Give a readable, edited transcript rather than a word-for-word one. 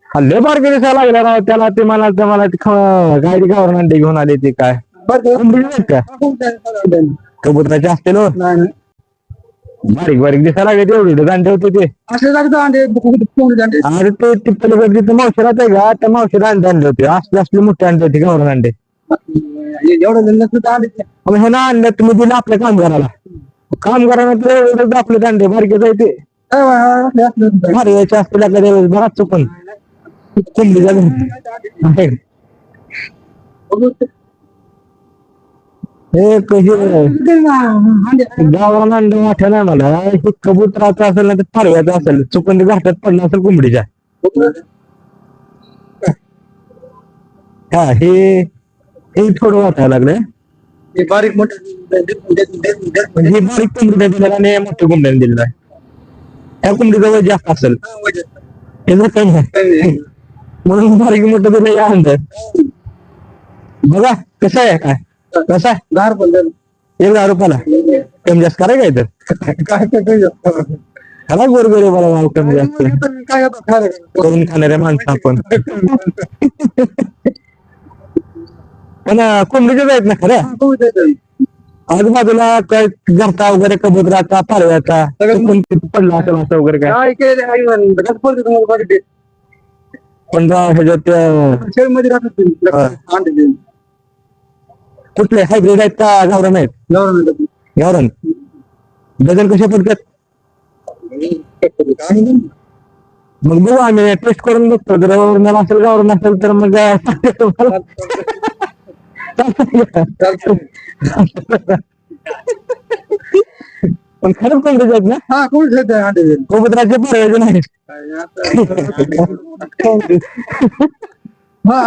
लय बारके दिसायला लागला राव त्याला ते मला गाडी गावरून अंडे घेऊन आले ते काय कोंबडी नाहीत का कबुतराचे असतील हो. बारीक बारीक दिसायला लागले तेवढे अंडे होते ते अरे ते तिथं तिथं मावशीलाच आहे का त्या मावशीला अंडे आणले होते असले असले मोठे अंडे होते गावरून अंडे हे ना आणलं तुम्ही दिलं आपल्या कामगाराला कामगारांना तर एवढं आपले अंडे बारके जायचे मारवायचे असतील आपल्या त्यावेळेस बराच चुकून कोंबडी झाली गावरान अंडे मोठ्या नाही मला हे कबुतराचं असेल ना तर पारव्याचं असेल चुकून ते घाटात पडलं असेल कोंबडीच्या हा हे थोडं वाटायला लागलंय बारीक मोठं म्हणजे हे बारीक कोंबडीला दिलेला आणि मोठ्या कोंबड्याने दिलेला आहे त्या कोंबडीचा वय जास्त असेल हे कमी आहे म्हणून बारीक मोठं दिलं या अंड बघा कसं आहे काय कसं आहे 10 रुपये 1,000 कमी जास्त कराय काय तर ह्याला गोरगोरे मला कमी जास्त करून खाणाऱ्या माणसं आपण पण कोंबडीच्याच आहेत ना खरं आजूबाजूला काय घरचा वगैरे कबुतराचा पारव्याचा पडला असेल असं वगैरे काय पण ह्याच्यात शेळीमध्ये राहतात कुठले हायब्रिड आहेत का गावरान आहेत गावरान डझन कशा पडतात मग बघू आम्ही टेस्ट करून बघतो जर गावरान असेल गावरान असेल तर मग पण खरंच कोंबडीचे आहेत ना हा कोण कबुतराचे पारव्याचे नाही हा